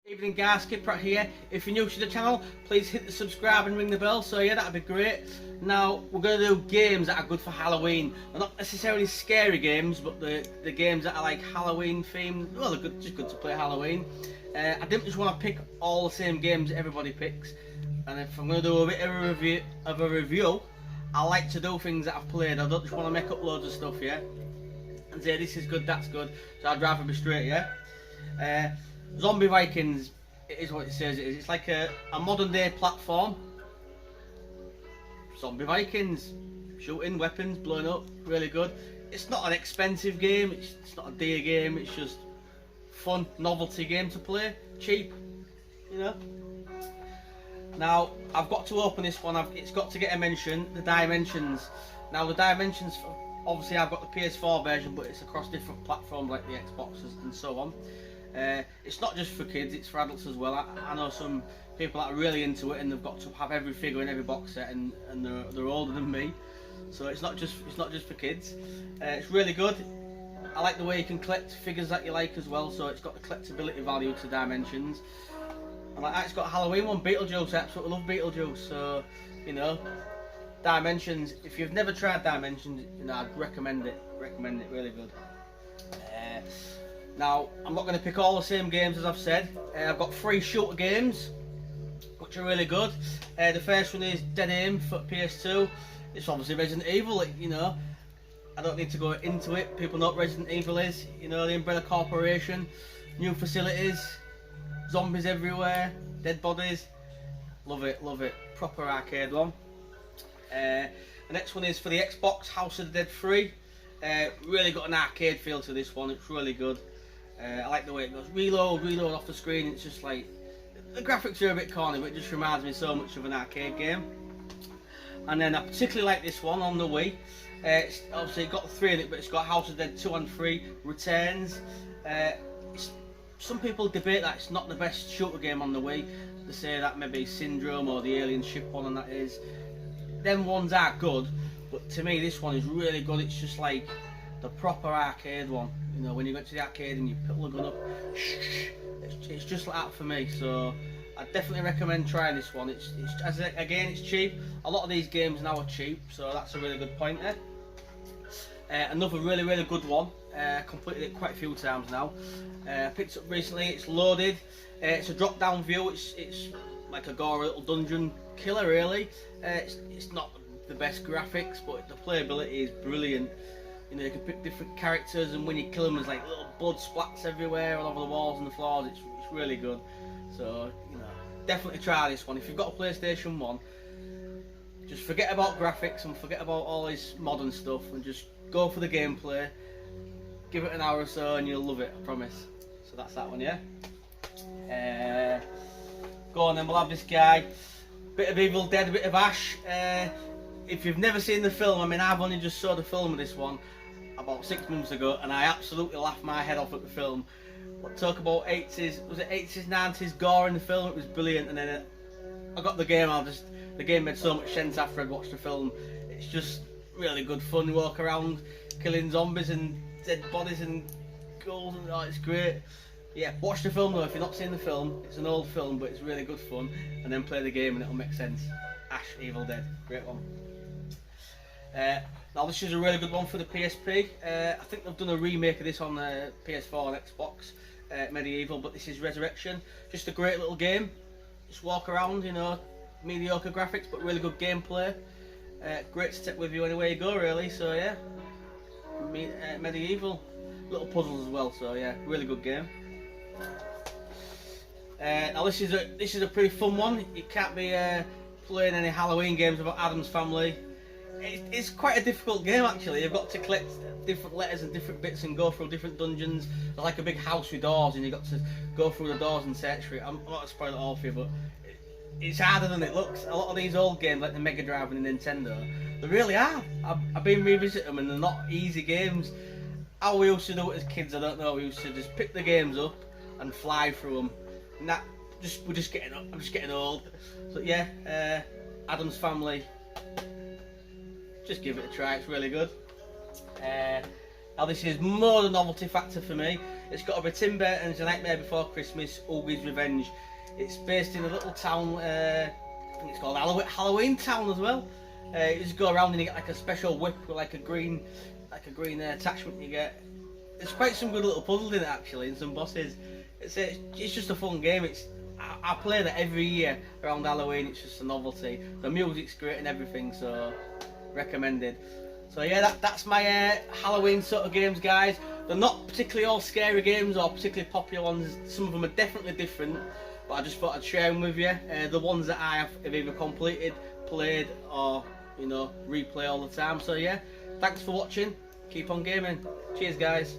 Evening guys, Patrion here. If you're new to the channel, please hit the subscribe and ring the bell. So yeah, that'd be great. Now we're going to do games that are good for Halloween. They're not necessarily scary games, but the games that are like Halloween themed. Well, they're good, just good to play Halloween. I didn't just want to pick all the same games that everybody picks. And if I'm going to do a bit of a review, I like to do things that I've played. I don't just want to make up loads of stuff, yeah, and say this is good, that's good. So I'd rather be straight, yeah. Zombie Vikings, it is what it says it is. It's like a modern day platform. Zombie Vikings, shooting, weapons, blowing up, really good. It's not an expensive game, it's not a dear game, it's just fun, novelty game to play, cheap, you know. Now, I've got to open this one, it's got to get a mention, the Dimensions. Now the Dimensions, obviously I've got the PS4 version, but it's across different platforms like the Xboxes and so on. It's not just for kids, it's for adults as well. I know some people that are really into it and they've got to have every figure in every box set, and they're older than me, so it's not just for kids. It's really good. I like the way you can collect figures that you like as well, so it's got the collectability value to Dimensions. And like that, it's got a Halloween one, Beetlejuice. I absolutely love Beetlejuice, so you know, Dimensions. If you've never tried Dimensions, you know, I'd recommend it. Really good. Now, I'm not going to pick all the same games as I've said. I've got 3 shooter games, which are really good. The first one is Dead Aim for PS2. It's obviously Resident Evil, you know. I don't need to go into it. People know what Resident Evil is. You know, the Umbrella Corporation, new facilities, zombies everywhere, dead bodies. Love it, love it. Proper arcade one. The next one is for the Xbox, House of the Dead 3. Really got an arcade feel to this one. It's really good. I like the way it goes. Reload off the screen. It's just like, the graphics are a bit corny, but it just reminds me so much of an arcade game. And then I particularly like this one on the Wii. It's obviously got 3 in it, but it's got House of the Dead 2 and 3 Returns. Some people debate that it's not the best shooter game on the Wii. They say that maybe Syndrome or the Alien Ship one, and that is. Them ones are good, but to me this one is really good. It's just like the proper arcade one. You know, when you go to the arcade and you pull the gun up, it's just like that for me. So I definitely recommend trying this one. Again, it's cheap. A lot of these games now are cheap, so that's a really good point there. Another really good one. Completed it quite a few times now. Picked it up recently. It's Loaded. It's a drop-down view. It's like a gore little dungeon killer, really. It's not the best graphics, but the playability is brilliant. You know, you can pick different characters, and when you kill them, there's like little blood splats everywhere all over the walls and the floors. It's really good. So, you know, definitely try this one. If you've got a PlayStation 1, just forget about graphics and forget about all this modern stuff, and just go for the gameplay. Give it an hour or so, and you'll love it. I promise. So that's that one, yeah. Go on then. We'll have this guy. Bit of Evil Dead, a bit of Ash. If you've never seen the film, I mean, I've only just saw the film of this one about 6 months ago, and I absolutely laughed my head off at the film. But talk about 80s, was it 80s, 90s gore in the film? It was brilliant. And then I got the game. The game made so much sense after I'd watched the film. It's just really good fun. You walk around killing zombies and dead bodies and ghouls, and oh, it's great. Yeah, watch the film though. If you've not seen the film, it's an old film, but it's really good fun. And then play the game, and it'll make sense. Ash, Evil Dead, great one. Now this is a really good one for the PSP. I think they've done a remake of this on the PS4 and Xbox, Medieval, but this is Resurrection. Just a great little game. Just walk around, you know, mediocre graphics, but really good gameplay. Great to take with you anywhere you go, really. So yeah, Medieval, little puzzles as well. So yeah, really good game. Now this is a pretty fun one. You can't be playing any Halloween games about Addams Family. it's quite a difficult game actually. You've got to collect different letters and different bits and go through different dungeons. There's like a big house with doors, and you've got to go through the doors and search for it. I'm not going to spoil it all for you, but it's harder than it looks. A lot of these old games, like the Mega Drive and the Nintendo, they really are. I've been revisiting them, and they're not easy games. How we used to do it as kids, I don't know. We used to just pick the games up and fly through them. And that we're just getting up. I'm just getting old. So yeah, Adam's Family. Just give it a try. It's really good. Now this is more the novelty factor for me. It's got to be Tim Burton's A Nightmare Before Christmas, Oogie's Revenge. It's based in a little town. I think it's called Halloween Town as well. You just go around and you get like a special whip with like a green attachment you get. There's quite some good little puzzles in it actually, and some bosses. It's just a fun game. I play that every year around Halloween. It's just a novelty. The music's great and everything, so recommended. So yeah, that's my Halloween sort of games, guys. They're not particularly all scary games or particularly popular ones. Some of them are definitely different, but I just thought I'd share them with you. The ones that I have either completed, played, or replay all the time. So yeah, thanks for watching. Keep on gaming. Cheers, guys.